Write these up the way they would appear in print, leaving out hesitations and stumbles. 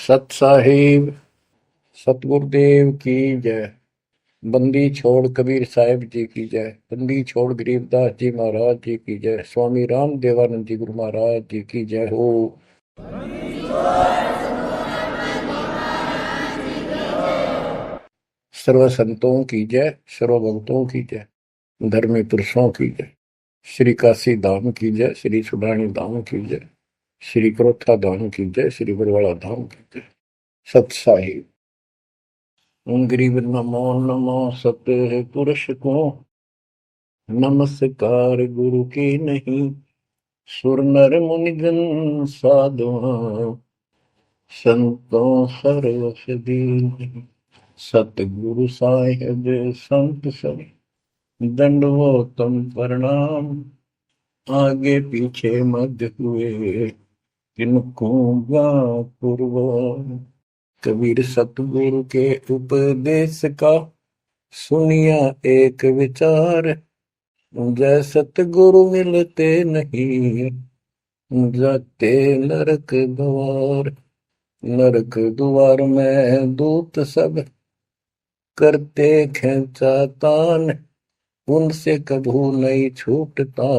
सत साहिब सतगुरुदेव की जय। बंदी छोड़ कबीर साहिब जी की जय। बंदी छोड़ गरीबदास जी महाराज जी की जय। स्वामी राम देवानंद जी गुरु महाराज जी की जय हो। सर्व संतों की जय, सर्व भक्तों की जय, धर्मी पुरुषों की जय। श्री काशी धाम की जय, श्री सुडानी धाम की जय, श्री क्रोथा धाम की जय, श्री बरवाड़ा धाम की जय। सत साहिब गरीब नमो नमो सत्य पुरुष को नमस्कार गुरु की नहीं। सुर नर मुनिजन साधुआ संतों सर्वस दीन। सतगुरु साहिब संत सब दंडवतम प्रणाम। आगे पीछे मध्य हुए किनको पूर्व। कबीर सतगुरु के उपदेश का सुनिया एक विचार। जय सतगुरु मिलते नहीं जाते नरक द्वार। नरक द्वार में दूत सब करते खेचा तान। उनसे कभू नहीं छूटता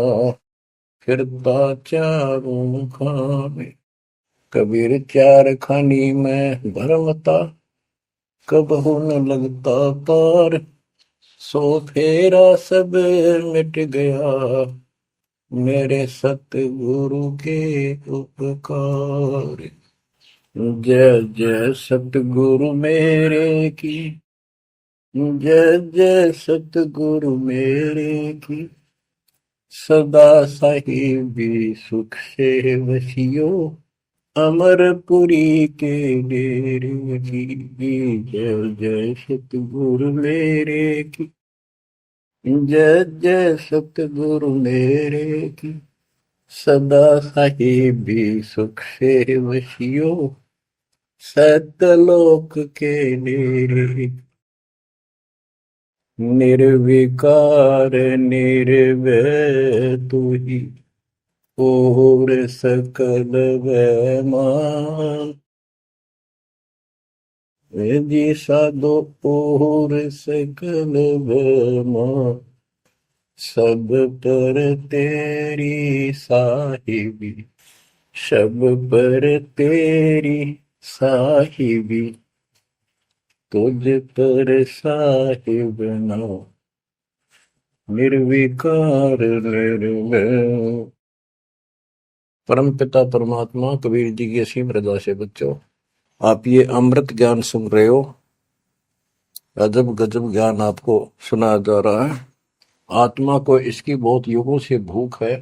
फिरता चारों खाने। कबीर चार खानी में भरमता कबहू न लगता पार। सो फेरा सब मिट गया मेरे सतगुरु के उपकार। जय जय सतगुरु मेरे की जय जय सतगुरु मेरे की। सदा साहिबी सुख से वसियो अमरपुरी के डेरे की। जय जय सतगुरु मेरे की जय जय सतगुरु मेरे की। सदा साहिबी सुख से वसियो सतलोक के डेरे। निर्विकार निर्भय तू ही और सकल वैमान। जी साधो और सकल वैमान। सब पर तेरी साहिबी सब पर तेरी साहिबी। तुझ पर साहिब ना निर्विकार निर्भय। परम पिता परमात्मा कबीर जी की असीम रजा से बच्चों आप ये अमृत ज्ञान सुन रहे हो। अजब गजब ज्ञान आपको सुनाया जा रहा है। आत्मा को इसकी बहुत युगों से भूख है।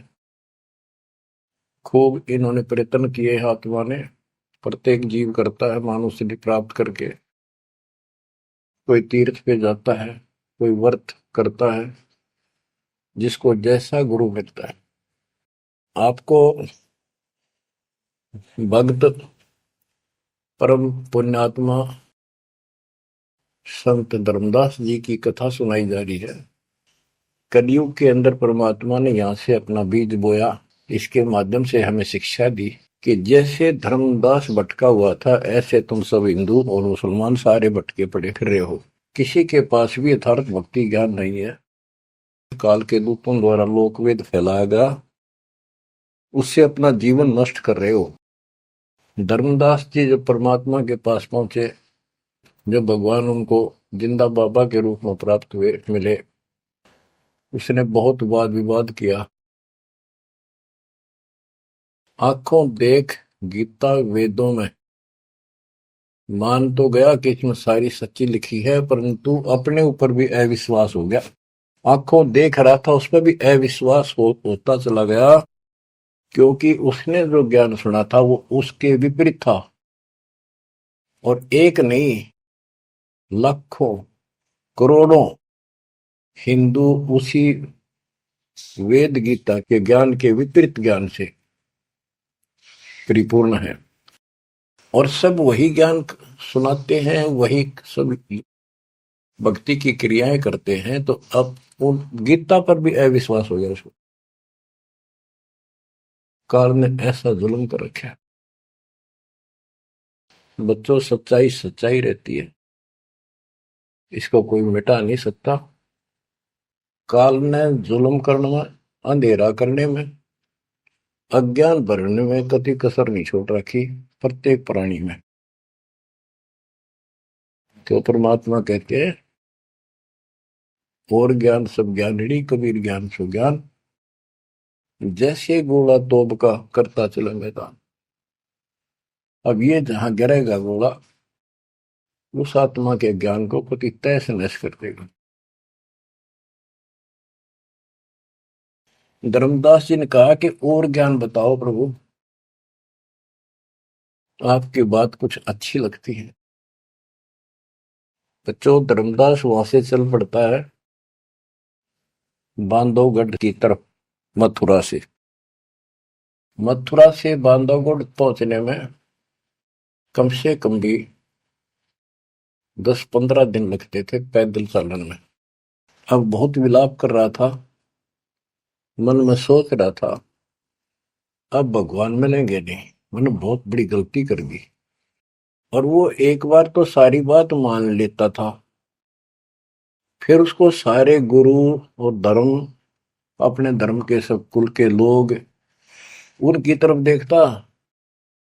खूब इन्होंने प्रयत्न किए हैं। आत्मा ने प्रत्येक जीव करता है मानव सिद्धि प्राप्त करके। कोई तीर्थ पे जाता है, कोई व्रत करता है, जिसको जैसा गुरु मिलता है। आपको भक्त परम पुण्यात्मा संत धर्मदास जी की कथा सुनाई जा रही है। कलयुग के अंदर परमात्मा ने यहाँ से अपना बीज बोया। इसके माध्यम से हमें शिक्षा दी कि जैसे धर्मदास भटका हुआ था ऐसे तुम सब हिंदू और मुसलमान सारे भटके पड़े फिर रहे हो। किसी के पास भी यथार्थ भक्ति ज्ञान नहीं है। काल के दूतों द्वारा लोकवेद फैलाया गया, उससे अपना जीवन नष्ट कर रहे हो। धर्मदास जी जब परमात्मा के पास पहुंचे, जब भगवान उनको जिंदा बाबा के रूप में प्राप्त हुए मिले, उसने बहुत वाद विवाद किया। आंखों देख गीता वेदों में मान तो गया कि इसमें सारी सच्ची लिखी है, परंतु अपने ऊपर भी अविश्वास हो गया। आंखों देख रहा था उस पर भी अविश्वास होता चला गया, क्योंकि उसने जो ज्ञान सुना था वो उसके विपरीत था। और एक नहीं, लाखों करोड़ों हिंदू उसी वेद गीता के ज्ञान के विपरीत ज्ञान से परिपूर्ण है। और सब वही ज्ञान सुनाते हैं, वही सब भक्ति की क्रियाएं करते हैं। तो अब उन गीता पर भी अविश्वास हो गया उसको। काल ने ऐसा जुल्म कर रखा है। बच्चों, सच्चाई सच्चाई रहती है, इसको कोई मिटा नहीं सकता। काल ने जुल्म करने में, अंधेरा करने में, अज्ञान भरने में कति कसर नहीं छोड़ रखी प्रत्येक प्राणी में। तो परमात्मा कहते हैं, और ज्ञान सब ज्ञानड़ी, कबीर ज्ञान सो ज्ञान, जैसे गोला तोब का करता चले मैदान। अब ये जहां गिरेगा गोला, उस आत्मा के ज्ञान को कति तहस नहस कर देगा। धर्मदास जी ने कहा कि और ज्ञान बताओ प्रभु, आपकी बात कुछ अच्छी लगती है। बच्चों, धर्मदास वहां से चल पड़ता है बांधवगढ़ की तरफ, मथुरा से। मथुरा से बांधवगढ़ पहुंचने में कम से कम भी 10-15 दिन लगते थे पैदल चालन में। अब बहुत विलाप कर रहा था, मन में सोच रहा था, अब भगवान मिलेंगे नहीं, मैंने बहुत बड़ी गलती कर दी। और वो एक बार तो सारी बात मान लेता था, फिर उसको सारे गुरु और धर्म, अपने धर्म के सब कुल के लोग, उनकी तरफ देखता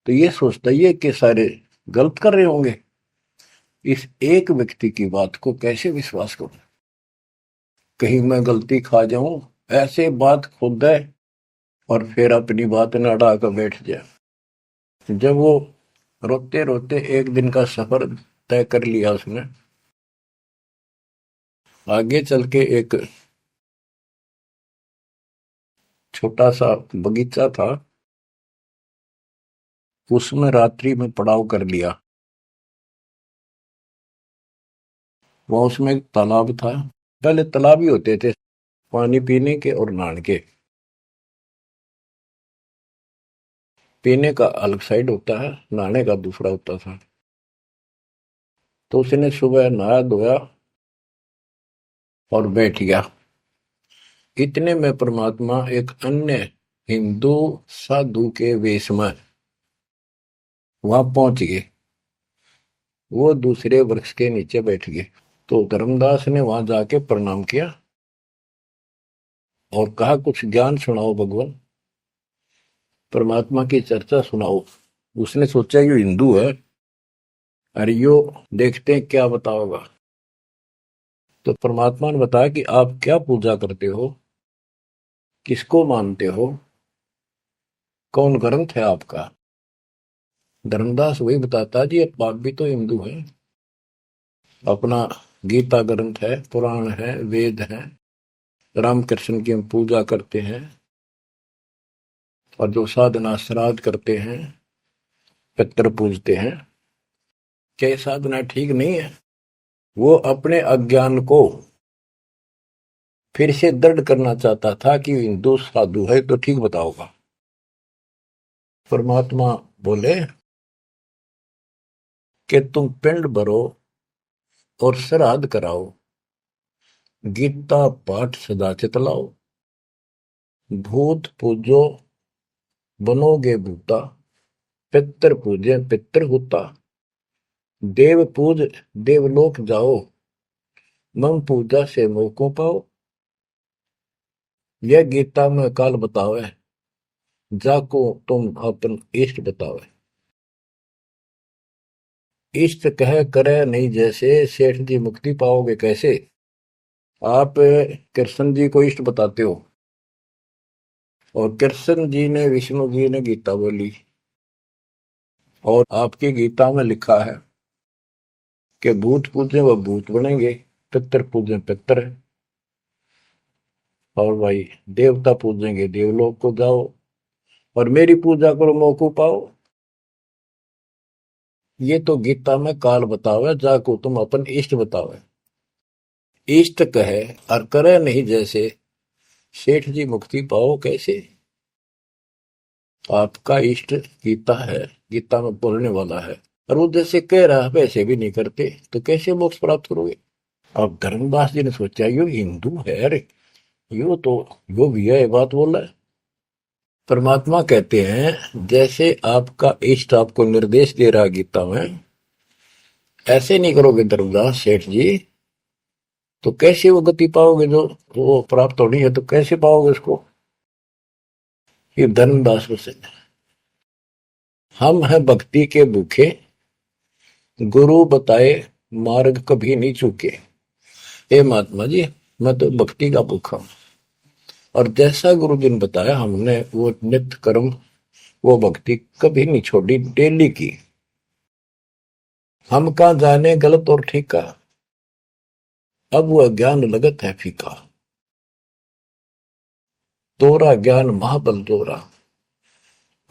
तो ये सोचता ये कि सारे गलत कर रहे होंगे, इस एक व्यक्ति की बात को कैसे विश्वास करूं, कहीं मैं गलती खा जाऊं, ऐसे बात खुद है और फिर अपनी बात न अड़ा कर बैठ जाए। जब वो रोते रोते एक दिन का सफर तय कर लिया उसने, आगे चल के एक छोटा सा बगीचा था, उसमें रात्रि में पड़ाव कर लिया। वहां उसमें एक तालाब था, पहले तालाब ही होते थे पानी पीने के और नहाने के। पीने का अलग साइड होता है, नहाने का दूसरा होता था। तो उसने सुबह नहाया धोया और बैठ गया। इतने में परमात्मा एक अन्य हिंदू साधु के वेश में वहां पहुंच गए। वो दूसरे वृक्ष के नीचे बैठ गए। तो धर्मदास ने वहां जाके प्रणाम किया और कहा, कुछ ज्ञान सुनाओ भगवान, परमात्मा की चर्चा सुनाओ। उसने सोचा ये हिंदू है, अरे यो देखते हैं क्या बताओगा। तो परमात्मा ने बताया कि आप क्या पूजा करते हो, किसको मानते हो, कौन ग्रंथ है आपका। धर्मदास वही बताता, जी आप भी तो हिंदू हैं, अपना गीता ग्रंथ है, पुराण है, वेद है, रामकृष्ण की हम पूजा करते हैं, और जो साधना श्राद्ध करते हैं, पितर पूजते हैं, क्या ये साधना ठीक नहीं है। वो अपने अज्ञान को फिर से दृढ़ करना चाहता था कि हिंदू साधु है तो ठीक बताओगा। परमात्मा बोले कि तुम पिंड भरो और श्राद्ध कराओ, गीता पाठ सदा चितलाओ, भूत पूजो बनोगे भूता, पितर पूजे पितर होता, देव पूज देवलोक जाओ, मम पूजा से मोह को पाओ। यह गीता में काल बतावे, जाको तुम अपन इष्ट बतावे। इष्ट कह करे नहीं जैसे, सेठ जी मुक्ति पाओगे कैसे। आप कृष्ण जी को इष्ट बताते हो, और कृष्ण जी ने, विष्णु जी ने गीता बोली, और आपकी गीता में लिखा है कि भूत पूजे वह भूत बनेंगे, पितर पूजे पितर, और भाई देवता पूजेंगे देवलोक को जाओ, और मेरी पूजा करो मौको पाओ। ये तो गीता में काल बतावे, जाको तुम अपन इष्ट बतावे। इष्ट कहे और करे नहीं जैसे, सेठ जी मुक्ति पाओ कैसे। आपका इष्ट गीता है, गीता में बोलने वाला है, और वो जैसे कह रहा है वैसे भी नहीं करते, तो कैसे मोक्ष प्राप्त करोगे। अब धर्मदास जी ने सोचा, यो हिंदू है, अरे यो तो यो भी है बात बोल रहा है। परमात्मा कहते हैं जैसे आपका इष्ट आपको निर्देश दे रहा गीता में, ऐसे नहीं करोगे धर्मदास सेठ जी तो कैसे वो गति पाओगे, जो वो प्राप्त होनी है तो कैसे पाओगे उसको। ये धर्मदास से हम हैं भक्ति के भूखे, गुरु बताए मार्ग कभी नहीं चूके। हे महात्मा जी, मैं तो भक्ति का भूखा हूं, और जैसा गुरु जी ने बताया हमने वो नित्य कर्म, वो भक्ति कभी नहीं छोड़ी, डेली की। हम कहां जाने गलत और ठीक का, अब वह ज्ञान लगत है फीका। तोरा ज्ञान महाबल तोरा,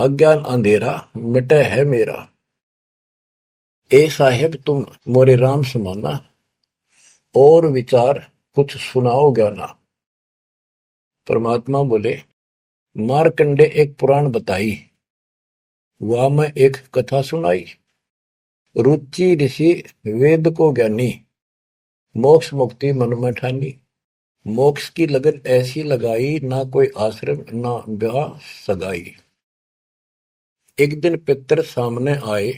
अज्ञान अंधेरा मिटे है मेरा। ए साहेब तुम मोरे राम समाना, और विचार कुछ सुनाओ ज्ञाना। परमात्मा बोले मारकंडे एक पुराण बताई, वह मैं एक कथा सुनाई। रुचि ऋषि वेद को ज्ञानी, मोक्ष मुक्ति मन में ठानी। मोक्ष की लगन ऐसी लगाई, ना कोई आश्रम ना ब्याह सगाई। एक दिन पितर सामने आए,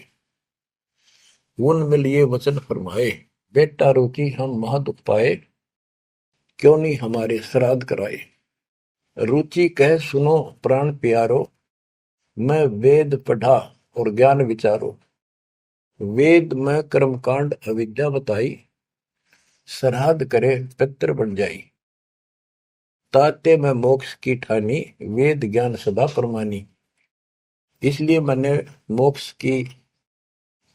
उनमें लिए वचन फरमाए। बेटा रुचि हम महादुख पाए, क्यों नहीं हमारे श्राद्ध कराए। रुचि कह सुनो प्राण प्यारो, मैं वेद पढ़ा और ज्ञान विचारो। वेद में कर्मकांड अविद्या बताई, श्राद्ध करे पितर बन जाई। ताते में मोक्ष की ठानी, वेद ज्ञान सदा परमानी। इसलिए मैंने मोक्ष की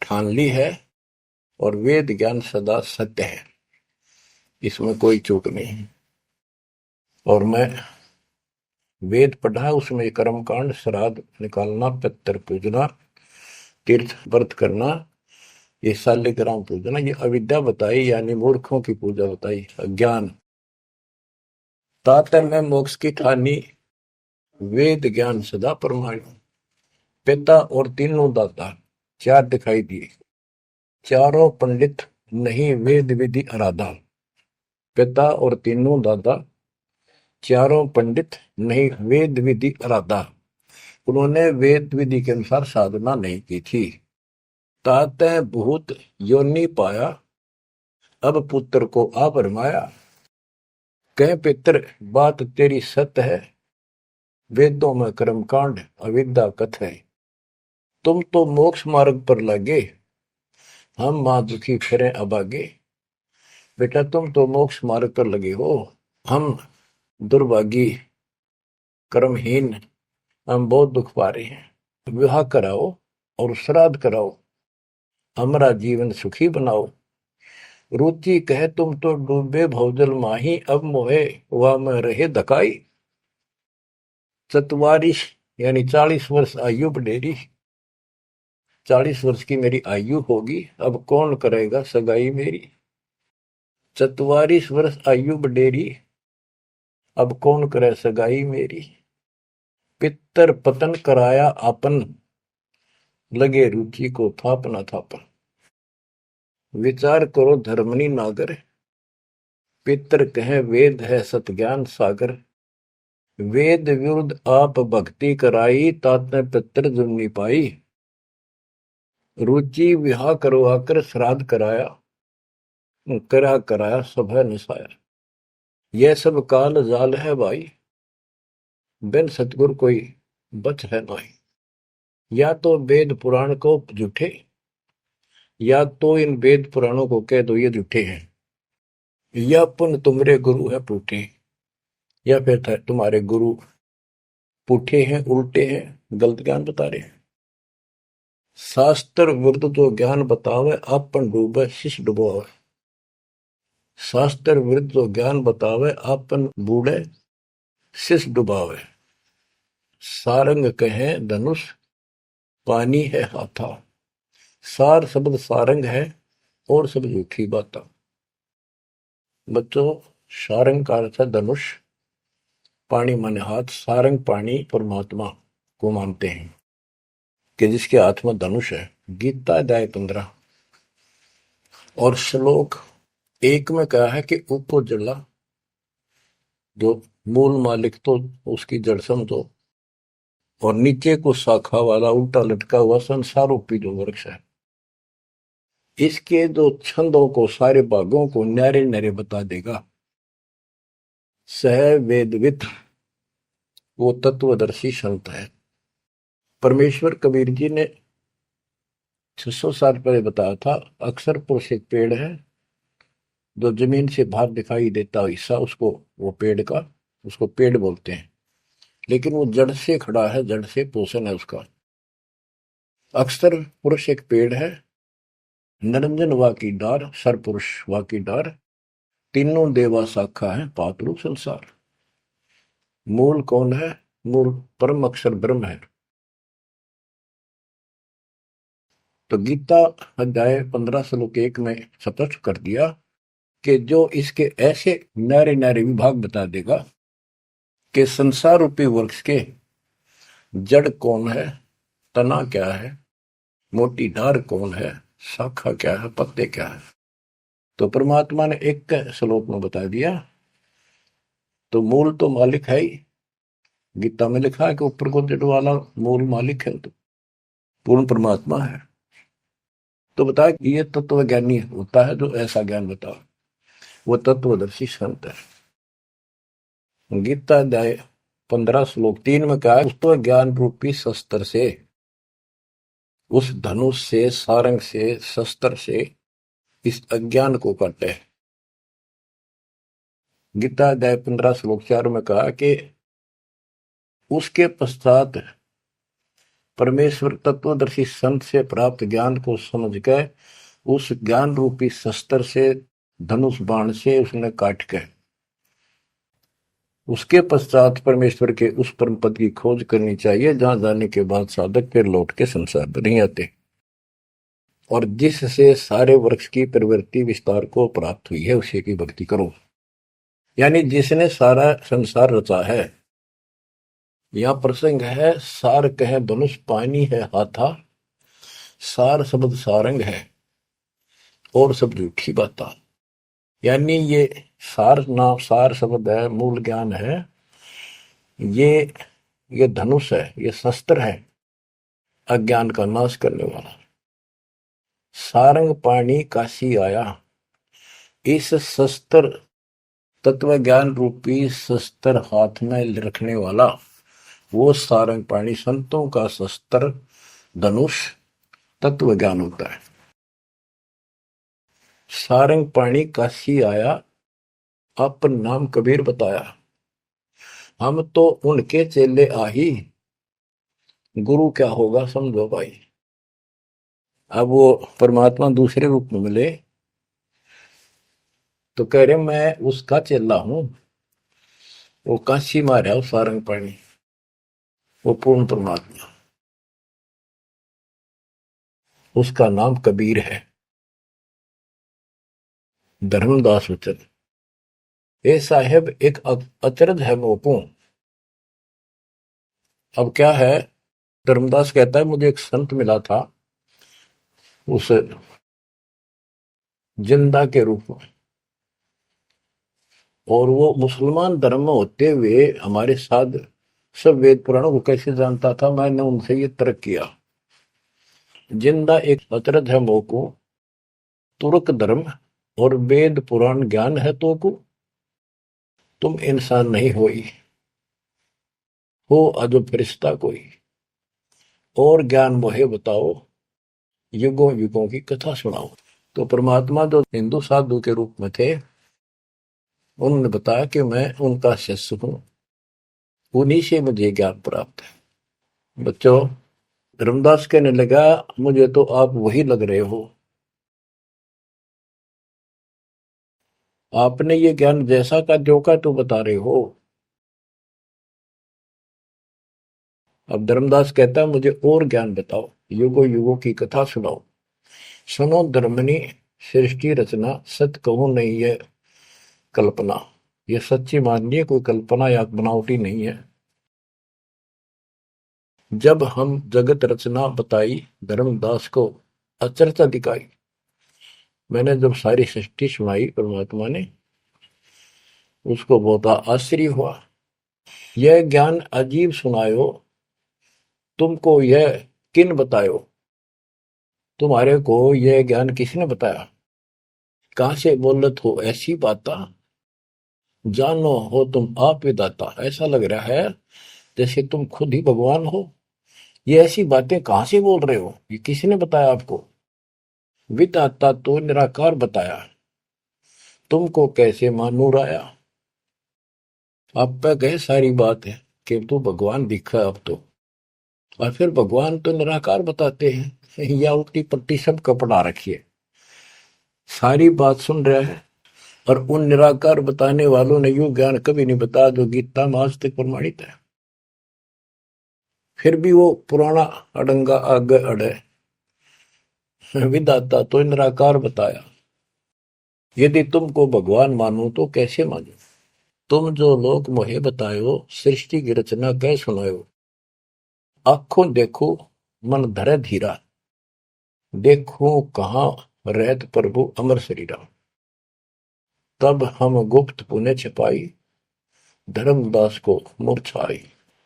ठान ली है, और वेद ज्ञान सदा सत्य है, इसमें कोई चूक नहीं। और मैं वेद पढ़ा, उसमें कर्मकांड, श्राद्ध निकालना, पितर पूजना, तीर्थ व्रत करना, ये शालिग्राम पूजना, ये अविद्या बताई, यानी मूर्खों की पूजा बताई, अज्ञान। ताते में मोक्ष की ठानी, वेद ज्ञान सदा परमाणु। पिता और तीनों दाता, चार दिखाई दिए। चारों पंडित नहीं वेद विधि आराधा। पिता और तीनों दादा, चारों पंडित नहीं वेद विधि आराधा। उन्होंने वेद विधि के अनुसार साधना नहीं की थी। ताते भूत योनि पाया, अब पुत्र को आ फरमाया। कह पितर बात तेरी सत्य है, वेदों में कर्मकांड अविद्या कथ है। तुम तो मोक्ष मार्ग पर लगे, हम मां दुखी फिरे अभागे। बेटा तुम तो मोक्ष मार्ग पर लगे हो, हम दुर्भागी कर्महीन, हम बहुत दुख पा रहे हैं। विवाह कराओ और श्राद्ध कराओ, हमारा जीवन सुखी बनाओ। रुचि कहे तुम तो डूबे भवजल माही, अब मोहे वह में रहे धकाई। चतवारिश यानी 40 वर्ष आयु बढ़ेरी, 40 वर्ष की मेरी आयु होगी, अब कौन करेगा सगाई मेरी। 44 वर्ष आयु बढ़ेरी, अब कौन करे सगाई मेरी। पितर पतन कराया आपन, लगे रुचि को थापना थापन। विचार करो धर्मनी नागर, पितर कहे वेद है सत ज्ञान सागर। वेद विरुद्ध आप भक्ति कराई, ताते पितर जुमनी पाई। रुचि विवाह करवाकर श्राद्ध कराया, कराया सब है निसाया। यह सब काल जाल है भाई, बिन सतगुर कोई बच है नहीं। या तो वेद पुराण को झूठे, या तो इन वेद पुराणों को कह दो ये झूठे हैं, या पुन तुम्हारे गुरु है पूठे, या फिर तुम्हारे गुरु पूठे हैं, उल्टे हैं, गलत ज्ञान बता रहे हैं। शास्त्र विरुद्ध जो ज्ञान बतावे, आपन डूबे शिष्य डुबोवे। शास्त्र विरुद्ध जो ज्ञान बतावे, आपन बूढ़े शिष्य डुबावे। सारंग कहे धनुष, पानी है हाथा। सार शब्द सारंग है, और सब झूठी बात। बच्चों, सारंग का अर्थ है धनुष, पानी माने हाथ। सारंग पानी परमात्मा को मानते हैं कि जिसके हाथ में धनुष है। गीता अध्याय 15 और श्लोक 1 में कहा है कि उपो जला, जो मूल मालिक तो उसकी जड़ समझो, और नीचे को शाखा वाला उल्टा लटका हुआ संसार रूपी जो वृक्ष है, इसके जो छंदों को, सारे भागों को न्यारे न्यारे बता देगा। सह वेदविद वो तत्वदर्शी संत है। परमेश्वर कबीर जी ने 600 साल पहले बताया था, अक्सर पुरुष एक पेड़ है, जो जमीन से बाहर दिखाई देता हिस्सा उसको, वो पेड़ का, उसको पेड़ बोलते हैं, लेकिन वो जड़ से खड़ा है, जड़ से पोषण है उसका। अक्सर पुरुष एक पेड़ है, निरंजन वा की डार, सर पुरुष वा की डार, तीनों देवा शाखा है, पातरू संसार। मूल कौन है? मूल परम अक्षर ब्रह्म है। तो गीता अध्याय 15 श्लोक 1 में स्पष्ट कर दिया कि जो इसके ऐसे न्यारे न्यारे विभाग बता देगा कि संसार रूपी वृक्ष के जड़ कौन है, तना क्या है, मोटी डार कौन है, शाखा क्या है, पत्ते क्या है, तो परमात्मा ने एक श्लोक में बता दिया। तो मूल तो मालिक है ही, गीता में लिखा है कि ऊपर को जड़ वाला मूल मालिक है, तो पूर्ण परमात्मा है। तो बताया कि ये तत्व ज्ञानी होता है जो ऐसा ज्ञान बताओ, वो तत्वदर्शी संत है। गीता अध्याय 15 श्लोक 3 में कहा, उस तो ज्ञान रूपी शस्त्र से, उस धनुष से, सारंग से, शस्त्र से इस अज्ञान को काटे। गीता अध्याय 15 श्लोक 4 में कहा कि उसके पश्चात परमेश्वर तत्वदर्शी संत से प्राप्त ज्ञान को समझ कर उस ज्ञान रूपी शस्त्र से, धनुष बाण से उसने काट के, उसके पश्चात परमेश्वर के उस परम पद की खोज करनी चाहिए, जहां जाने के बाद साधक फिर लौट के संसार में नहीं आते, और जिससे सारे वृक्ष की प्रवृत्ति विस्तार को प्राप्त हुई है, उसी की भक्ति करो। यानी जिसने सारा संसार रचा है। यह प्रसंग है, सार कह धनुष पानी है हाथा, सार शब्द सारंग है और सब झूठी बाता। यानी ये सार नाम, सार शब्द है, मूल ज्ञान है, ये धनुष है, ये शस्त्र है अज्ञान का नाश करने वाला। सारंग पानी काशी आया, इस शस्त्र, तत्व ज्ञान रूपी शस्त्र हाथ में रखने वाला वो सारंग पाणी, संतों का शस्त्र धनुष तत्व ज्ञान होता है। सारंग पाणी काशी आया, अपन नाम कबीर बताया, हम तो उनके चेले आही, गुरु क्या होगा समझो भाई। अब वो परमात्मा दूसरे रूप में मिले तो कह रहे मैं उसका चेला हूं, वो काशी मारा वो सारंग पाणी, वो पूर्ण परमात्मा, उसका नाम कबीर है। धर्मदास वचन, ए साहेब एक अचरज है मोपू। अब क्या है, धर्मदास कहता है मुझे एक संत मिला था उस जिंदा के रूप में, और वो मुसलमान धर्म में होते हुए हमारे साथ सब वेद पुराणों को कैसे जानता था, मैंने उनसे ये तर्क किया। जिंदा एक अचरज है मोको, तुर्क धर्म और वेद पुराण ज्ञान है तो को, तुम इंसान नहीं हो अजो फरिश्ता कोई, और ज्ञान मोहे बताओ, युगों युगों की कथा सुनाओ। तो परमात्मा जो हिंदू साधु के रूप में थे, उन्होंने बताया कि मैं उनका शिष्य हूं, उन्हीं से मुझे ज्ञान प्राप्त है। बच्चों, धर्मदास कहने लगा मुझे तो आप वही लग रहे हो, आपने ये ज्ञान जैसा का जो का तो बता रहे हो। अब धर्मदास कहता है मुझे और ज्ञान बताओ, युगों युगों की कथा सुनाओ। सुनो धर्मनी सृष्टि रचना, सत्य कहूं नहीं है कल्पना, ये सच्ची मानिए, कोई कल्पना या बनावटी नहीं है। जब हम जगत रचना बताई, धर्मदास को अचरता दिखाई। मैंने जब सारी सृष्टि सुनाई परमात्मा ने, उसको बहुत आश्चर्य हुआ। यह ज्ञान अजीब सुनायो, तुमको यह किन बतायो? तुम्हारे को यह ज्ञान किसने बताया? कहां से बोलत हो ऐसी बात? जानो हो तुम आप विदाता। ऐसा लग रहा है जैसे तुम खुद ही भगवान हो। ये ऐसी बातें कहां से बोल रहे हो? ये किसने बताया आपको? विदाता तो निराकार बताया। तुमको कैसे मानूर आया? आप पे कहे सारी बात है कि तू भगवान दिखा अब तो, और फिर भगवान तो निराकार बताते हैं। या उल्टी पट्टी सब कपड़ा रखिए। सारी बात सुन रहा है, और उन निराकार बताने वालों ने यूं ज्ञान कभी नहीं बताया जो गीता में आज तक प्रमाणित है। फिर भी वो पुराना अडंगा आगे अड़े। विदाता तो निराकार बताया। यदि तुमको भगवान मानो तो कैसे मानो? तुम जो लोग मोहे बतायो, सृष्टि की रचना कह सुनायो। आंखों देखो मन धरे धीरा, देखो कहाँ रहत प्रभु अमर शरीरा। तब हम गुप्त पुण्य छिपाई, धर्मदास को मूर्छाई।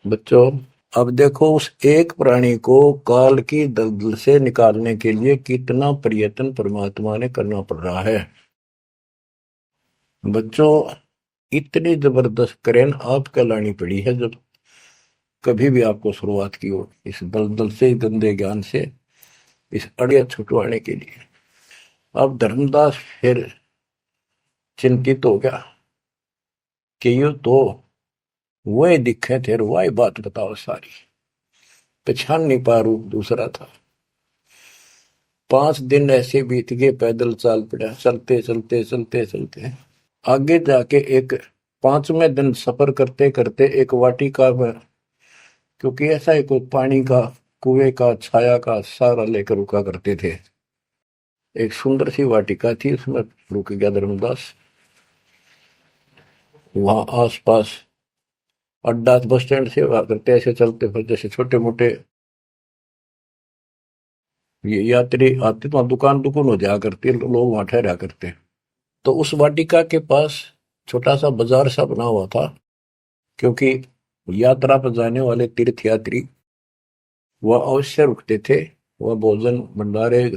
बच्चों, अब देखो उस एक प्राणी को काल की दलदल से निकालने के लिए कितना प्रयत्न परमात्मा ने करना पड़ रहा है। बच्चों, इतनी जबरदस्त करेन आपको लानी पड़ी है जब कभी भी आपको शुरुआत की हो इस दलदल से, गंदे ज्ञान से, इस अड़िया छुटवाने के लिए। अब धर्मदास फिर चिंतित हो गया कि ये तो वही दिखे थे, वही बात बताओ सारी। पहचान नहीं पा रू दूसरा था। 5 दिन ऐसे बीत गए, पैदल चाल पड़ा, चलते चलते चलते चलते आगे जाके एक 5वें दिन सफर करते करते एक वाटिका में, क्योंकि ऐसा ही कोई पानी का, कुएं का, छाया का सहारा लेकर रुका करते थे, एक सुंदर सी वाटिका थी, उसमें रुक गया धर्मदास। वहां आसपास अड्डा बस स्टैंड से हुआ करते, ऐसे चलते फिर जैसे छोटे मोटे ये यात्री आते तो वहां दुकान दुकान हो जाया करती, लोग वहां ठहरा करते। तो उस वाटिका के पास छोटा सा बाजार सा बना हुआ था, क्योंकि यात्रा पर जाने वाले तीर्थ यात्री वह अवश्य रुकते थे। वह भोजन भंडारे,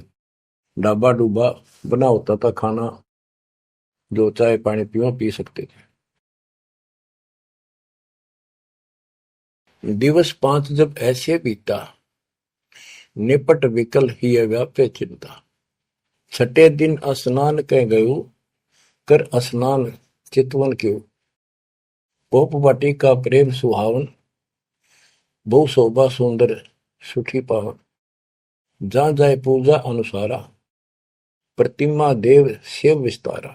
ढाबा डूबा बना होता था, खाना जो चाय पानी पियो पी सकते थे। दिवस 5 जब ऐसे बीता, निपट विकल ही व्यापे चिंता। छठे दिन स्नान कह गयो, कर स्नान चितवन क्यों। गोप वाटिका प्रेम सुहावन, बहु शोभा सुंदर सुखी पावन। जहाँ जाए पूजा अनुसारा, प्रतिमा देव शिव विस्तारा।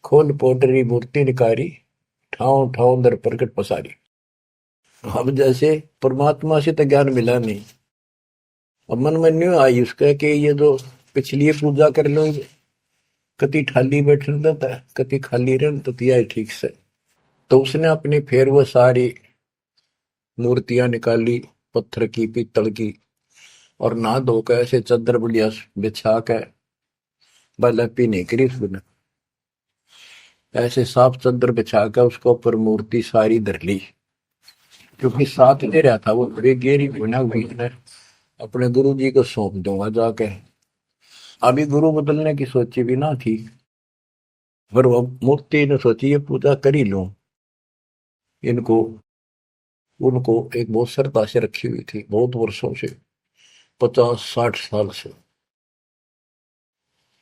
खोल पोटरी मूर्ति निकारी, ठाव ठाव दर प्रकट पसारी। अब जैसे परमात्मा से तो ज्ञान मिला नहीं, अब मन में न्यू आई उसका कि ये जो पिछली पूजा कर लो, कति खाली बैठ रहता है, कति खाली रह तो तिया ठीक से। तो उसने अपनी फिर वो सारी मूर्तियां निकाली, पत्थर की, पीतल की, और नहा धोकर ऐसे चादर बढ़िया बिछा के बलपी नहीं करी उसने, ऐसे साफ चादर बिछा कर उसके ऊपर मूर्ति सारी धर ली। क्योंकि साथ दे रहा था वो, बड़ी गेरी बना हुई ने अपने गुरु जी को सौंप दूंगा जाके। अभी गुरु बदलने की सोची भी ना थी, पर वो मूर्ति ने सोची ये पूजा कर ही लूं। इनको उनको एक बहुत श्रद्धा से रखी हुई थी, बहुत वर्षों से, 50-60 साल से।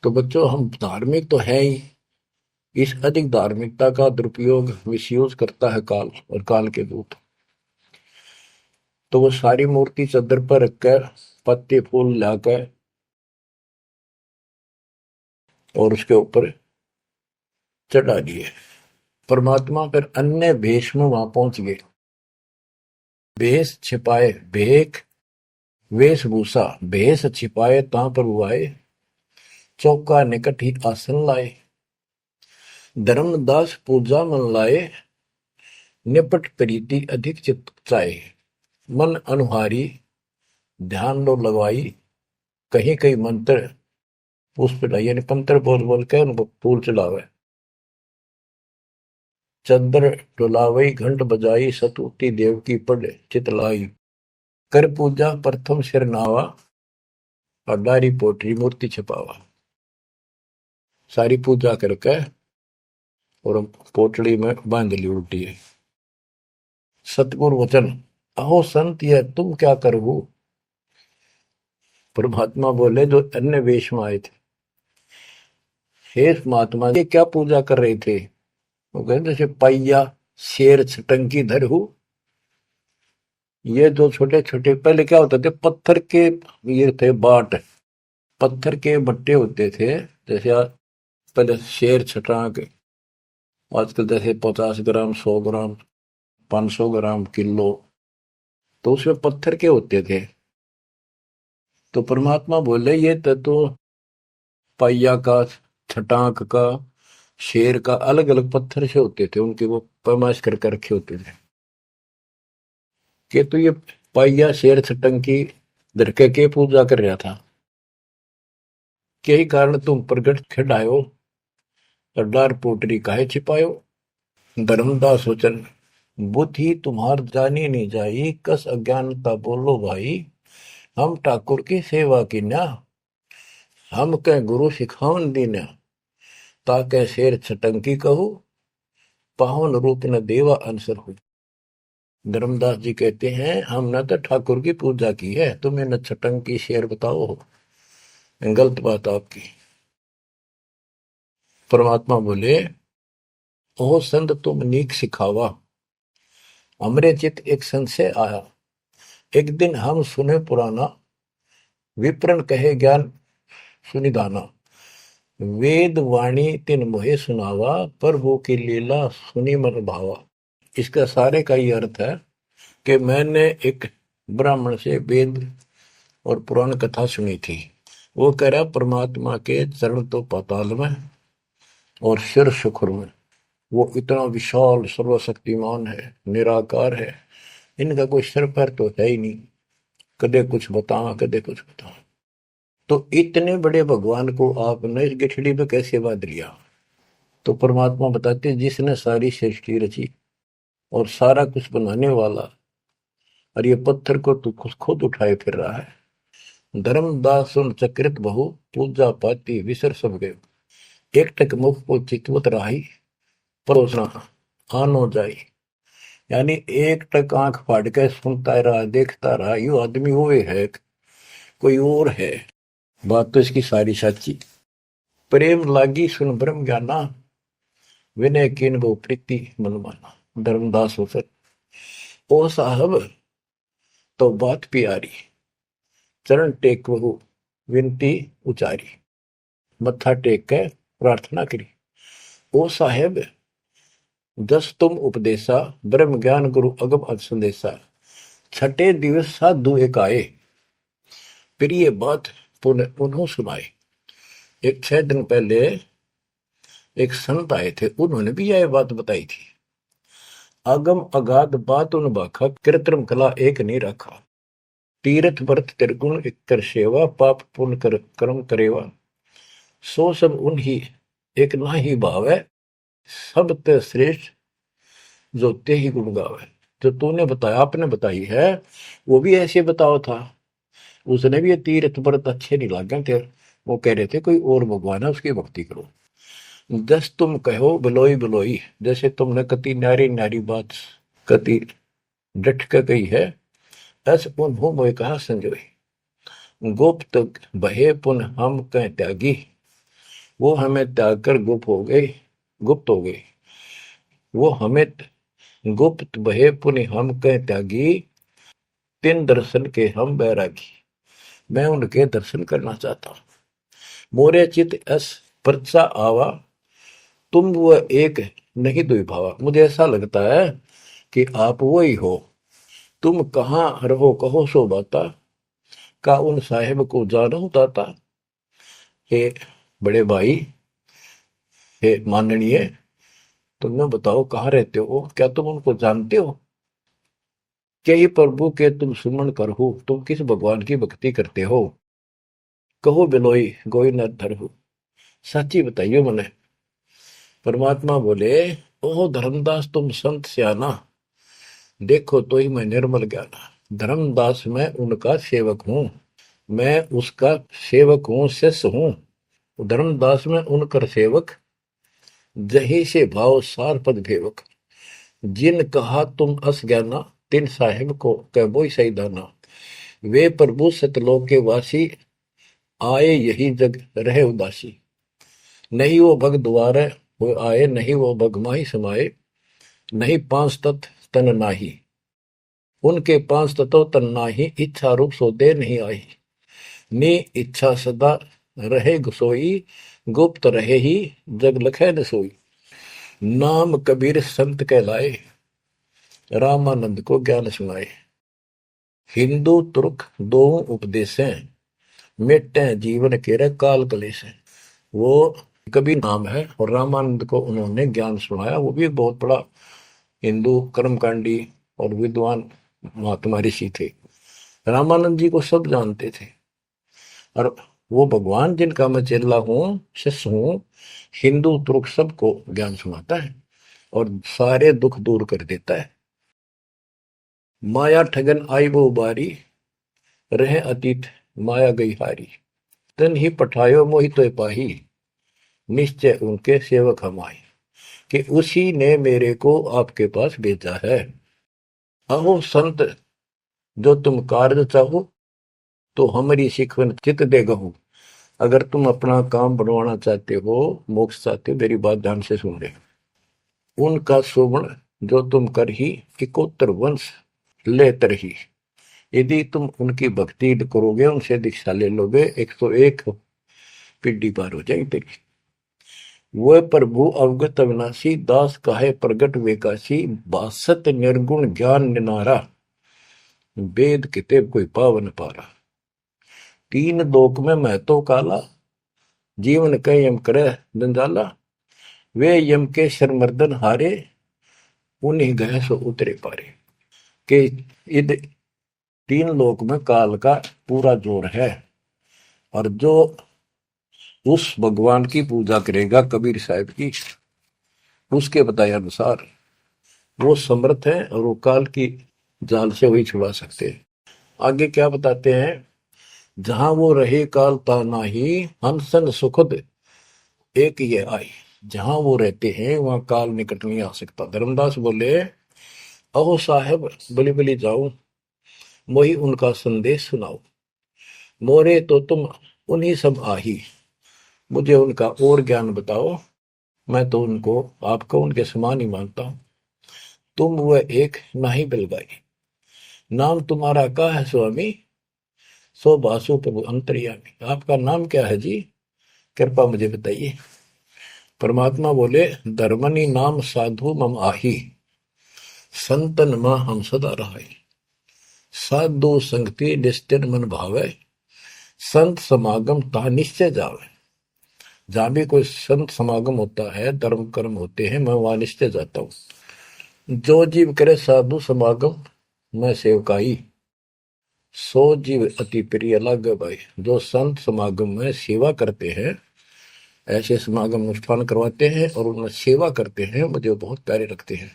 तो बच्चों, हम धार्मिक तो है ही, इस अधिक धार्मिकता का दुरुपयोग, मिसयूज करता है काल और काल के दूत। तो वो सारी मूर्ति चादर पर रखकर पत्ते फूल लाकर और उसके ऊपर चढ़ा दिए। परमात्मा फिर अन्य भेष में वहां पहुंच गए। भेष छिपाए भेख, वेशभूषा भेष छिपाए ता प्रभु आए। चौका निकट ही आसन लाए, धर्मदास पूजा मन लाए। निपट प्रीति अधिक चित चाहे, मन अनुहारी ध्यान लो लगवाई। कहीं कहीं मंत्र पुष्प यानी पंत्र बोल बोल के उनको फूल चढ़ावे। चंद्र डुलावई घंट बजाई, सतुति देव की पढ़ चितलाई। कर पूजा प्रथम सिर नावा, और डारी पोटरी मूर्ति छपावा। सारी पूजा करके और पोटली में बांध ली उल्टी है। सतगुरु वचन, अहो संत यह तुम क्या करो। परमात्मा बोले जो अन्य वेश में आए थे, हे महात्मा ये क्या पूजा कर रहे थे। वो कहते जैसे पैया शेर छटंकी धर हूं। ये जो छोटे छोटे पहले क्या होते थे, पत्थर के ये थे बाट, पत्थर के बट्टे होते थे। जैसे पहले शेर छटांक, आजकल जैसे 50 ग्राम 100 ग्राम 500 ग्राम किलो, तो उसमें पत्थर के होते थे। तो परमात्मा बोले ये तो पैया का, छटांक का, शेर का अलग अलग पत्थर से होते थे, उनके वो पैमाइश करके रखे होते थे कि तो ये पैया शेर छटंकी धरके के पूजा कर रहा था। यही कारण तुम प्रगट खिड़ायो, और डार पोटरी काहे छिपायो। धर्मदास वचन, बुद्धि तुम्हार जानी नहीं जाई, कस अज्ञानता बोलो भाई। हम ठाकुर की सेवा की ना, हम कह गुरु सिखावन दीना। ताके शेर छटंकी कहू, पावन रूप न देवा आंसर हो। धर्मदास जी कहते हैं हमने तो ठाकुर की पूजा की है, तुम्हें न छटंकी शेर बताओ, गलत बात आपकी। परमात्मा बोले ओ संत तुम नीक सिखावा। हमरे चित एक संशय आया, एक दिन हम सुने पुराना, विप्रन कहे ज्ञान सुनिदाना। वेद वाणी तिन मोहे सुनावा, प्रभु की लीला सुनी मन भावा। इसका सारे का ये अर्थ है कि मैंने एक ब्राह्मण से वेद और पुराण कथा सुनी थी। वो कह रहा परमात्मा के चरण तो पाताल में और सिर शुक्र में, वो इतना विशाल सर्वशक्तिमान है, निराकार है, इनका कोई सिर पैर तो है ही नहीं, कदे कुछ बता कदे कुछ बता। तो इतने बड़े भगवान को आपने इस गिठड़ी में कैसे बांध लिया। तो परमात्मा बताते जिसने सारी सृष्टि रची और सारा कुछ बनाने वाला, और ये पत्थर को तू खुद उठाए फिर रहा है। धर्मदास सुन चक्रित बहु, पूजा पाती विसर सब गए। एक टक मुख को चितवत राही, परोसना आनो जाई। यानी एक टक आंख फाड़ के सुनता रहा, देखता रहा, यू आदमी वो है कोई और है। बात तो इसकी सारी सच्ची। प्रेम लागी सुन ब्रह्म ज्ञाना, विनय किन वो प्रीति मन माना। धर्मदास हो सर ओ साहब तो बात प्यारी, चरण टेक वहु विनती उचारी। मत्था टेक के प्रार्थना करी, ओ साहेब दस तुम उपदेशा, ब्रह्म ज्ञान गुरु अगम अग संदेशा। छठे दिवस साधु एक आए, प्रिय बात पुनः सुनाए। एक 6 दिन पहले एक संत आए थे, उन्होंने भी यह बात बताई थी। अगम अगाध बात उन बाखा, कृत्रिम कला एक नहीं रखा। तीर्थ व्रत त्रिगुण एक कर सेवा, पाप पुण्य कर कर्म करेवा। सो सब उन्हीं एक ना ही भाव है, सब ते श्रेष्ठ जो ते ही गुण गावे। जो तूने बताया, आपने बताई है, वो भी ऐसे बताओ था। उसने भी ये तीर्थ व्रत अच्छे नहीं लगे थे, वो कह रहे थे कोई और भगवान है उसकी भक्ति करो। जस तुम कहो बिलोई बिलोई, जैसे तुमने कति नारी नारी बात कति डट के कही है, ऐसे पुन हो मोए कहा संजोई। गुप्त बहे पुन हम कह त्यागी, वो हमें त्याग कर गुप्त हो गई, गुप्त हो गई। वो हमें गुप्त बहे पुण्य हम कह त्यागी, तिन दर्शन के हम बैरागी। मैं उनके दर्शन करना चाहता हूं। मोरे चित अस परचा आवा, तुम वो एक नहीं दुई भावा। मुझे ऐसा लगता है कि आप वो ही हो। तुम कहाँ रहो कहो सो बाता, का उन साहेब को जानो दाता। हे बड़े भाई, हे माननीय, तुमने बताओ कहाँ रहते हो, क्या तुम उनको जानते हो। क्या ही प्रभु के तुम सुमन कर हो, तुम किस भगवान की भक्ति करते हो। कहो बिलोई गोई न धर हो, सच्ची बताइयो मने। परमात्मा बोले ओह धर्मदास तुम संत सियाना, देखो तो ही मैं निर्मल ज्ञाना। धर्मदास मैं उनका सेवक हूँ, मैं उसका सेवक हूँ, शिष्य हूँ। धर्मदास में उनकर सेवक, जही से भाव सार पद भेवक। जिन कहा तुम अस ज्ञाना, तिन साहिब को कह बोई सही दाना। वे प्रभु सतलोक के वासी, आए यही जग रहे उदासी। नहीं वो भग द्वारे वो आए, नहीं वो भग माही समाये। नहीं पांच तत्व तन नाही, उनके पांच तत्व तन नाही। इच्छा रूप सो दे नहीं आई, नी इच्छा सदा रहे सोई। गुप्त रहे ही जग लखे न सोई। नाम कबीर संत कहलाए, रामानंद को ज्ञान सुनाए। हिंदू तुर्क दो उपदेशें, मिटे जीवन के काल कलेश है। वो कबीर नाम है और रामानंद को उन्होंने ज्ञान सुनाया। वो भी बहुत बड़ा हिंदू कर्मकांडी और विद्वान महात्मा ऋषि थे। रामानंद जी को सब जानते थे और वो भगवान जिनका मैं चेला हूँ, शिष्य हूँ, हिंदू तुर्क सबको ज्ञान सुनाता है और सारे दुख दूर कर देता है। माया ठगन आई वो बारी, रहे अतीत माया गई हारी। तन ही पठायो मोहि तो पाही, निश्चय उनके सेवक हम आए। कि उसी ने मेरे को आपके पास भेजा है। अहो संत जो तुम कार्य चाहो, तो हमारी शिकवन चित दे गहू। अगर तुम अपना काम बनवाना चाहते हो, मोक्ष चाहते हो, मेरी बात ध्यान से सुन ले। उनका शोभन जो तुम कर ही, इकोत्तर वंश ले तरही। यदि तुम उनकी भक्ति करोगे, उनसे दीक्षा ले लोगे, 101 पीढ़ी पार हो जाएगी तेरी। वह प्रभु अवगत अविनाशी, दास काहे प्रगट वेकाशी। बासत निर्गुण ज्ञान निनारा, वेद किताब कोई पावन पारा। तीन लोक में मैं तो काला, जीवन के यम करे जंजाला। वे यम के शरमर्दन हारे, उन्हीं गए सो उतरे पारे। के इध तीन लोक में काल का पूरा जोर है। और जो उस भगवान की पूजा करेगा कबीर साहब की, उसके बताए अनुसार वो समर्थ है और वो काल की जाल से वही छुड़ा सकते हैं। आगे क्या बताते हैं, जहां वो रहे काल ता नाही, हंसन सुखद एक ये आई। जहां वो रहते हैं वहां काल निकट नहीं आ सकता। धर्मदास बोले, अहो साहेब बलि बलि जाओ, मोही उनका संदेश सुनाओ। मोरे तो तुम उन्हीं सब आही, मुझे उनका और ज्ञान बताओ। मैं तो उनको आपको उनके समान ही मानता हूं। तुम वह एक नाही बिलगाई, नाम तुम्हारा क्या है स्वामी। सो बासु प्रभु अंतर्यामी। आपका नाम क्या है जी, कृपा मुझे बताइए। परमात्मा बोले, धर्मनी नाम साधु मम आही, संतन मां हम सदा रहाई। साधु संगति निस्तिर मन भावे, संत समागम ता निश्चय जावे। जहां भी कोई संत समागम होता है, धर्म कर्म होते हैं, मैं वहां निश्चय जाता हूं। जो जीव करे साधु समागम मैं सेवकाई, सो जीव अति प्रिय लागे भाई। जो संत समागम में सेवा करते हैं, ऐसे समागम अनुष्ठान करवाते हैं और उनमें सेवा करते हैं, मुझे बहुत प्यारे लगते हैं।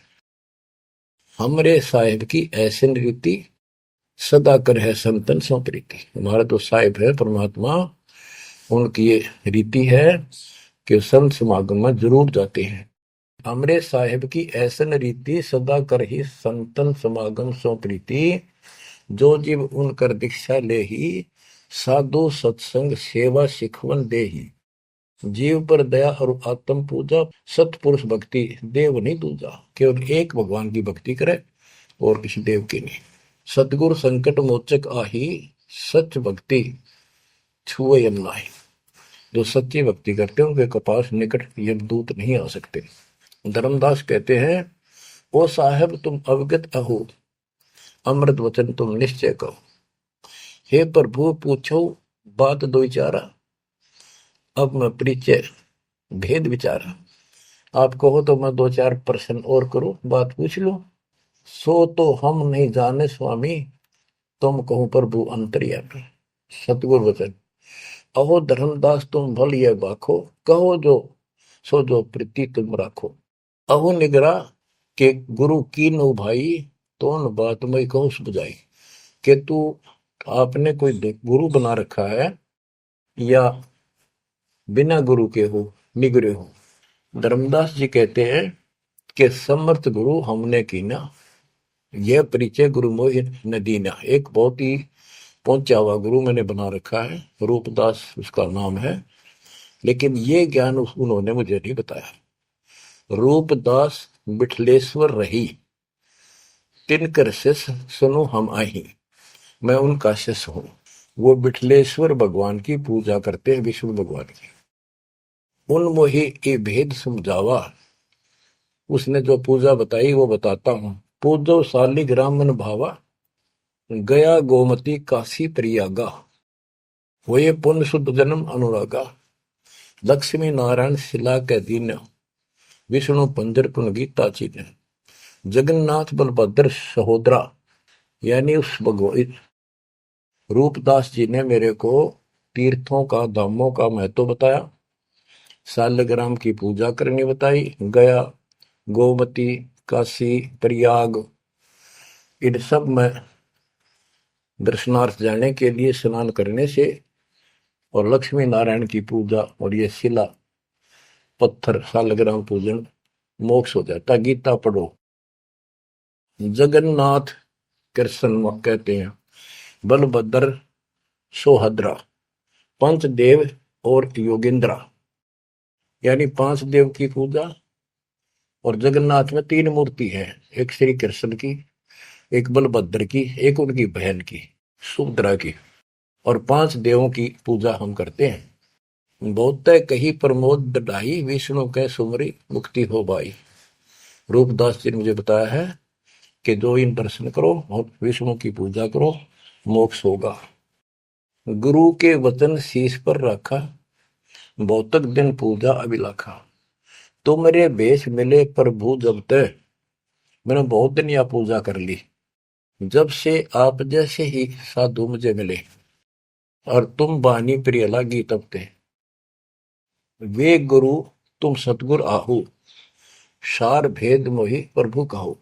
हमरे साहिब की ऐसी रीति, सदा कर है संतन सो प्रीति। हमारा तो साहिब है परमात्मा, उनकी ये रीति है कि संत समागम में जरूर जाते हैं। हमरे साहिब की ऐसन रीति, सदा कर ही संतन समागम सो प्रीति। जो जीव उनकर दीक्षा ले ही, साधु सत्संग सेवा सिखवन दे ही। जीव पर दया और आत्म पूजा, सतपुरुष भक्ति देव नहीं दूजा। केवल एक भगवान की भक्ति करे और किसी देव की नहीं। सतगुरु संकट मोचक आही, सच भक्ति छुए यम नाही। जो सच्ची भक्ति करते हैं उनके पास निकट यमदूत नहीं आ सकते। धर्मदास कहते हैं, ओ साहेब तुम अवगत अहो, अमृत वचन तुम निश्चय कहो। हे प्रभु पूछो बात दो चारा, अब मैं परिचय भेद विचारा। आप कहो तो मैं दो चार प्रश्न और करूं, बात पूछ लो। सो तो हम नहीं जाने स्वामी, तुम कहो प्रभु अंतर्यामी। सतगुरु वचन, अहो धर्मदास तुम भल ये बाखो, कहो जो सो जो प्रीति तुम राखो। अहो निगरा के गुरु की नो भाई, तो न बात मैं कहूं बुझाई। कि तू आपने कोई गुरु बना रखा है या बिना गुरु के हो, निगरे हो। धर्मदास जी कहते हैं कि समर्थ गुरु हमने कीना, यह परिचय गुरु मोहि न दीना। एक बहुत ही पहुंचा हुआ गुरु मैंने बना रखा है, रूपदास उसका नाम है, लेकिन ये ज्ञान उन्होंने मुझे नहीं बताया। रूपदास बिठलेश्वर रही, तिनकर शिष्य सुनो हम आही। मैं उनका शिष्य हूं। वो बिठलेश्वर भगवान की पूजा करते हैं, विष्णु भगवान की। उन मोहि ये भेद समझावा, उसने जो पूजा बताई वो बताता हूं। पूजो शालिग्राम मन भावा, गया गोमती काशी प्रयागा। हुए पुण्य शुद्ध जन्म अनुरागा, लक्ष्मी नारायण शिला के दीन, विष्णु पंजर पुन गीता चीन। जगन्नाथ बलभद्र सहोदरा, यानी उस भगवान रूपदास जी ने मेरे को तीर्थों का, धामों का महत्व बताया, शालग्राम की पूजा करनी बताई, गया, गोमती, काशी, प्रयाग, इन सब में दर्शनार्थ जाने के लिए स्नान करने से और लक्ष्मी नारायण की पूजा और ये शिला पत्थर शालग्राम पूजन मोक्ष हो जाता। गीता पढ़ो। जगन्नाथ कृष्ण कहते हैं, बलभद्र सोहद्रा, पंचदेव और योगेंद्रा, यानी 5 देव की पूजा। और जगन्नाथ में 3 मूर्ति है, एक श्री कृष्ण की, एक बलभद्र की, एक उनकी बहन की सुभद्रा की, और 5 देवों की पूजा हम करते हैं। बहुत कही प्रमोद ढाई, विष्णु के सुमरी मुक्ति हो बाई। रूपदास जी ने मुझे बताया है कि जो इन दर्शन करो और विष्णु की पूजा करो, मोक्ष होगा। गुरु के वचन शीश पर रखा, बहुतक दिन पूजा अभिलाखा। तो मेरे बेश मिले प्रभु जब तक, मैंने बहुत दिन यह पूजा कर ली। जब से आप जैसे ही साधु मुझे मिले, और तुम बानी प्रिय लागी तब ते। वे गुरु तुम सतगुर आहू, सार भेद मोहि प्रभु कहो।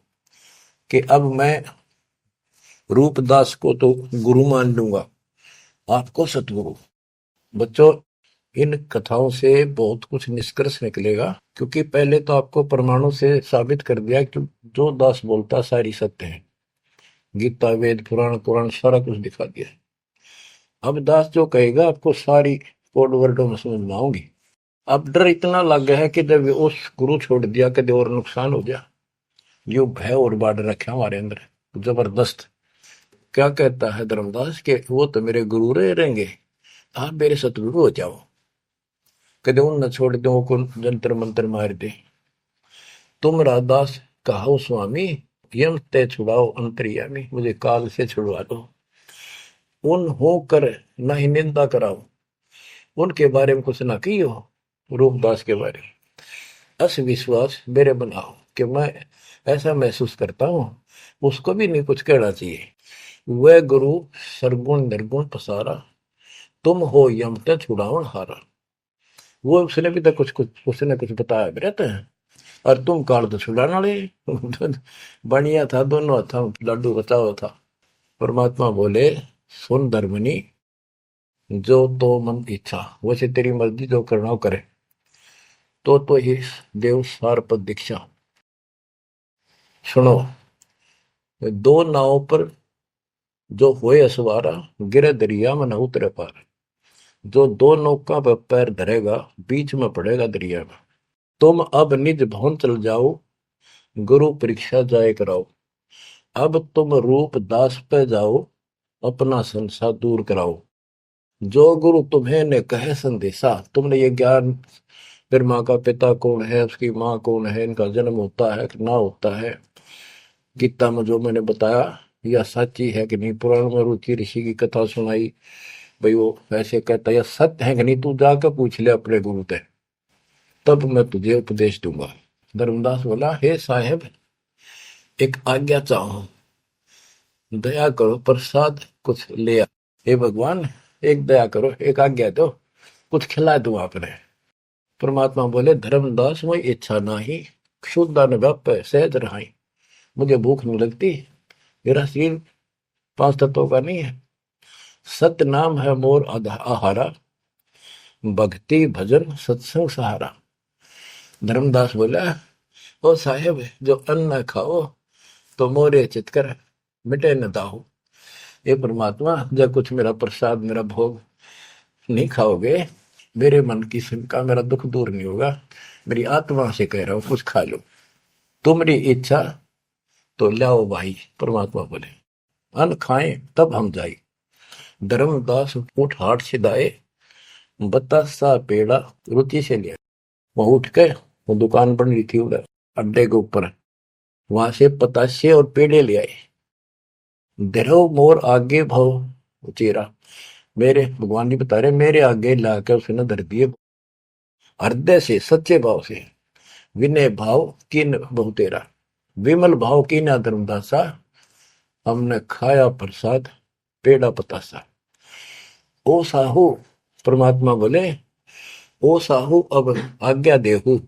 कि अब मैं रूपदास को तो गुरु मान लूंगा, आपको सतगुरु। बच्चों, इन कथाओं से बहुत कुछ निष्कर्ष निकलेगा, क्योंकि पहले तो आपको प्रमाणों से साबित कर दिया कि जो दास बोलता सारी सत्य है। गीता, वेद, पुराण, कुरान सारा कुछ दिखा दिया। अब दास जो कहेगा आपको सारी कोड वर्डों में समझ में आऊंगी। अब डर इतना लग गया है कि जब उस गुरु छोड़ दिया कदे और नुकसान हो गया, यो भय और बाढ़ रखा हमारे अंदर जबरदस्त। क्या कहता है धर्मदास के वो तो मेरे गुरु रहेंगे, आप मेरे सतगुरु हो जाओ, कदे उन न छोड़ दो को जंतर मंत्र मार दे। तुम राधास कहो स्वामी, यम ते छुड़ाओ अंतर्यामी, मुझे काल से छुड़वा दो। उन होकर न ही निंदा कराओ, उनके बारे में कुछ ना कहियो, रूपदास के बारे में अस विश्वास मेरे बनाओ, कि मैं ऐसा महसूस करता हूं, उसको भी नहीं कुछ कहना चाहिए। वह गुरु सरगुण निर्गुण पसारा, तुम हो यम ते छुड़ावन हारा। वो उसने भी तो कुछ उसने कुछ बताया भी रहता है, और तुम काल तो छुड़ाने वाले। बढ़िया था, दोनों था, लड्डू बचाओ था। परमात्मा बोले, सुन धर्मनी, जो तो मन इच्छा, वैसे तेरी मर्जी जो करना हो करे। तो ही देव सार पद दीक्षा। सुनो, 2 नावों पर जो होए असवारा, गिरे दरिया में न उतरे पार। जो 2 नौका पर पैर धरेगा, बीच में पड़ेगा दरिया में। तुम अब निज भवन चल जाओ, गुरु परीक्षा जाए कराओ। अब तुम रूप दास पे जाओ, अपना संसार दूर कराओ। जो गुरु तुम्हें ने कहे संदेशा, तुमने ये ज्ञान, फिर माँ का पिता कौन है, उसकी माँ कौन है, इनका जन्म होता है कि ना होता है, गीता में जो मैंने बताया यह सच्ची है कि नहीं, पुराण में रुचि ऋषि की कथा सुनाई, भाई वो ऐसे कहता यह सत्य है कि नहीं, तू जाकर पूछ ले अपने गुरु से, तब मैं तुझे उपदेश दूंगा। धर्मदास बोला, हे साहेब, एक आज्ञा चाहूं, दया करो, प्रसाद कुछ ले आ। हे भगवान, एक दया करो, एक आज्ञा दो, कुछ खिला दूं आपने। परमात्मा बोले, धर्मदास वही इच्छा नाही, शुद्ध न व्याप सहज रहाई। मुझे भूख नहीं लगती, मेरा शरीर पांच तत्वों का नहीं है। सत नाम है मोर आहारा, भक्ति भजन सत्संग सहारा। धर्मदास बोला, ओ साहेब जो अन्न खाओ तो मोरे चितकर मिटे न दाहो। ये परमात्मा जब कुछ मेरा प्रसाद मेरा भोग नहीं खाओगे, मेरे मन की शंका मेरा दुख दूर नहीं होगा। मेरी आत्मा से कह रहा हूं कुछ खा लो, तुम्हारी इच्छा तो लाओ भाई। परमात्मा बोले अन्न खाएं तब हम जाए। धर्मदास उठ हाट से दाए, बतासा पेड़ा रुचि से लिया। वहां उठ के वो दुकान बन रही थी उधर अड्डे के ऊपर, वहां से पतासे और पेड़े ले आए। धरो मोर आगे भाव उचेरा, मेरे भगवान जी बता रहे मेरे आगे लाकर उसने धर दिए हृदय से सच्चे भाव से। विनय भाव किन बहु तेरा, विमल भाव की ना धर्मदासा, हमने खाया प्रसाद पेड़ा पतासा। ओ साहू, परमात्मा बोले ओ साहू अब आज्ञा देहू,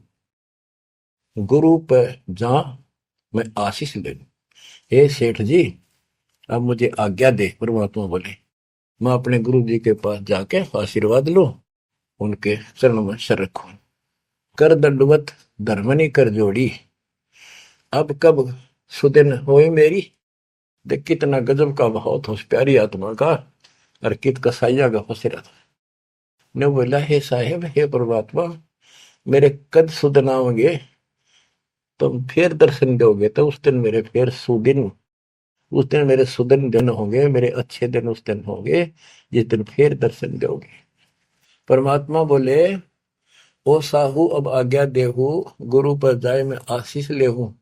गुरु पर जा मैं आशीष ले लूं। हे सेठ जी अब मुझे आज्ञा दे। परमात्मा बोले मैं अपने गुरु जी के पास जाके आशीर्वाद लूं, उनके चरणों में सर रखूं। कर दंडवत धर्मनी कर जोड़ी, अब कब सुदिन होई मेरी। देख कितना गजब का भाव था उस प्यारी आत्मा का, और कित कसाइया का फसेरा था। ने बोला हे साहेब हे परमात्मा मेरे कद सुदिन आओगे, तुम फिर दर्शन दोगे तो उस दिन मेरे फिर सुदिन, उस दिन मेरे सुदिन दिन होंगे, मेरे अच्छे दिन उस दिन होंगे जिस दिन फिर दर्शन दोगे। परमात्मा बोले ओ साहू अब आज्ञा देहू, गुरु पर जाए मैं आशीष लेहूं।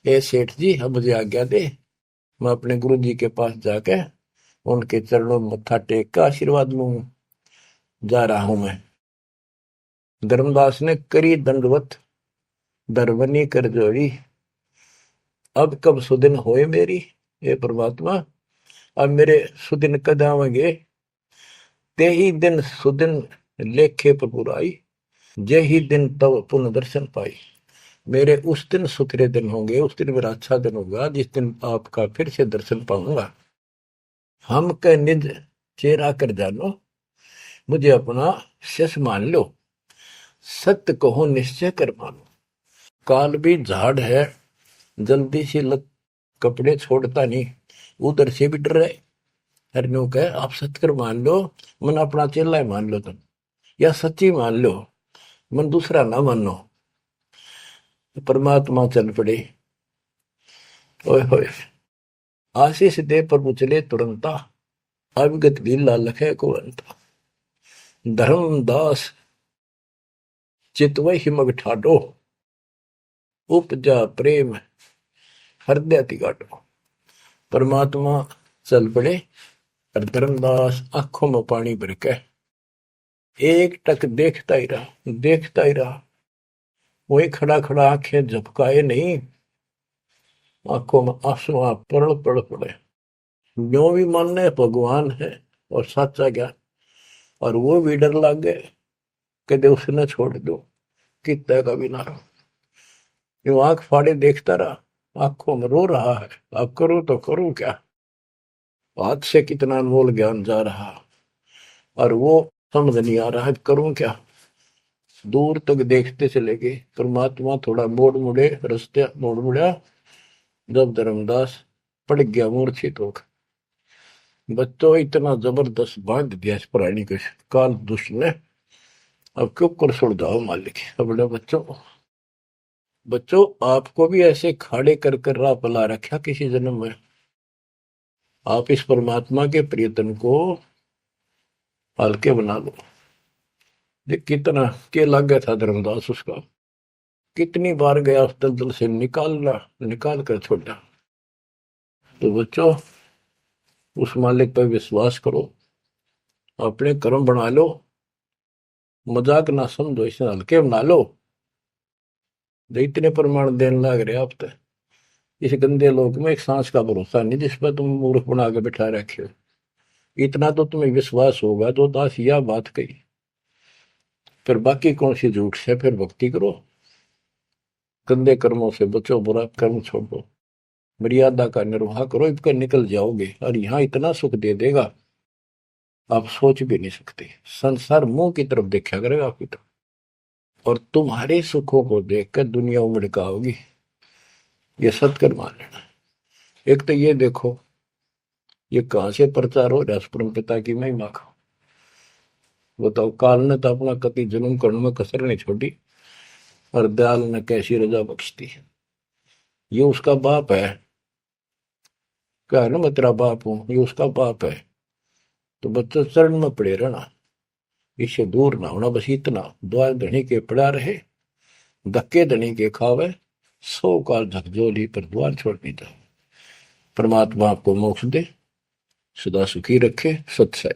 ए सेठ जी अब मुझे आज्ञा दे, मैं अपने गुरु जी के पास जाके उनके चरणों में मत्था टेक कर आशीर्वाद लूं। जा रहा हूं मैं। धर्मदास ने करी दंडवत दरबनी कर जोड़ी, अब कब सुदिन होए मेरी। ये परमात्मा अब मेरे सुदिन कद आवेंगे। ते ही दिन सुदिन लेखे पर बुराई, जे ही दिन तब पुनः दर्शन पाई। मेरे उस दिन सुथरे दिन होंगे, उस दिन मेरा अच्छा दिन होगा जिस दिन आपका फिर से दर्शन पाऊंगा। हम कह निज चेहरा कर जानो, मुझे अपना शिष्य मान लो, सत्य कहो निश्चय कर मानो। काल भी झाड़ है जल्दी से लत कपड़े छोड़ता नहीं, उधर से भी डर रहे। हरनों कहे आप सत्य कर मान लो, मन अपना चेला ही मान लो तुम, या सच्ची मान लो, मन दूसरा ना मानो। परमात्मा चल पड़े। ओए होए आशीष दे प्रभु चले तुरंता, अविगत भी लालख है कुरंता। धर्मदास चितवय हिमग ठाडो, उपजा प्रेम हृदय तिगाटो। परमात्मा चल पड़े और धर्मदास आंखों में पानी भर के एक टक देखता ही रहा, देखता ही रहा। वही खड़ा खड़ा आंखें झपकाए नहीं, आंखों में आंसू पड़ पड़ पड़े। जो भी मानने भगवान है और सच्चा ज्ञान, और वो भी डर लग गए कि उसने छोड़ दो कितना का भी ना रहो। जो आंख फाड़े देखता रहा, आंखों में रो रहा है, अब करूं तो करूं क्या। हाथ से कितना अनमोल ज्ञान जा रहा और वो समझ नहीं आ रहा है करूं क्या। दूर तक देखते चले गए। परमात्मा थोड़ा मोड़ मुड़े, रास्ते मोड़ मुड़ा, जब धर्मदास पड़ गया मूर्छित होकर। बच्चों इतना जबरदस्त बांध दिया इस प्राणी के काल दुष्ट ने, अब क्यों कर छोड़ जाओ मालिक। अपने बच्चों आपको भी ऐसे खाड़े कर कर राह पला रखा किसी जन्म में। आप इस परमात्मा के प्रियतन को हल्के बना लो। देख कितना के लग गया था धर्मदास उसका, कितनी बार गया उस दलदल से निकाल कर छोड़ा। तो बच्चों उस मालिक पर विश्वास करो, अपने कर्म बना लो, मजाक ना समझो, इसे हल्के बना लो। इतने प्रमाण देने लग रहे आप तो इस गंदे लोक में एक सांस का भरोसा नहीं जिस पर तुम मूर्ख बना के बिठा रखे हो। इतना तो तुम्हें विश्वास होगा तो दास यह बात कही, फिर बाकी कौन सी झूठ से। फिर भक्ति करो, गंदे कर्मों से बचो, बुरा कर्म छोड़ो। मर्यादा का निर्वाह करो, इनका निकल जाओगे और यहाँ इतना सुख दे देगा आप सोच भी नहीं सकते। संसार मुंह की तरफ देखा करेगा आपकी तरफ, और तुम्हारे सुखों को देखकर दुनिया उमड़ का होगी। ये सत्कर मान लेना। एक तो ये देखो ये कहां से प्रचार हो रहा है परम पिता की महिमा का। बताओ, काल ने तो अपना कति जुल्म करने में कसर नहीं छोड़ी और दयाल ने कैसी रजा बख्शती। ये उसका बाप है, क्या है ना, मैं तेरा बाप हूं, ये उसका बाप है। तो बच्चे चरण में पड़े रहना, इससे दूर ना होना, बस इतना। द्वार धनी के पड़ा रहे, धक्के धनी के खावे, 100 काल झकझोली पर द्वार छोड़ नहीं था। परमात्मा आपको मोक्ष दे, सदा सुखी रखे। सत्सय।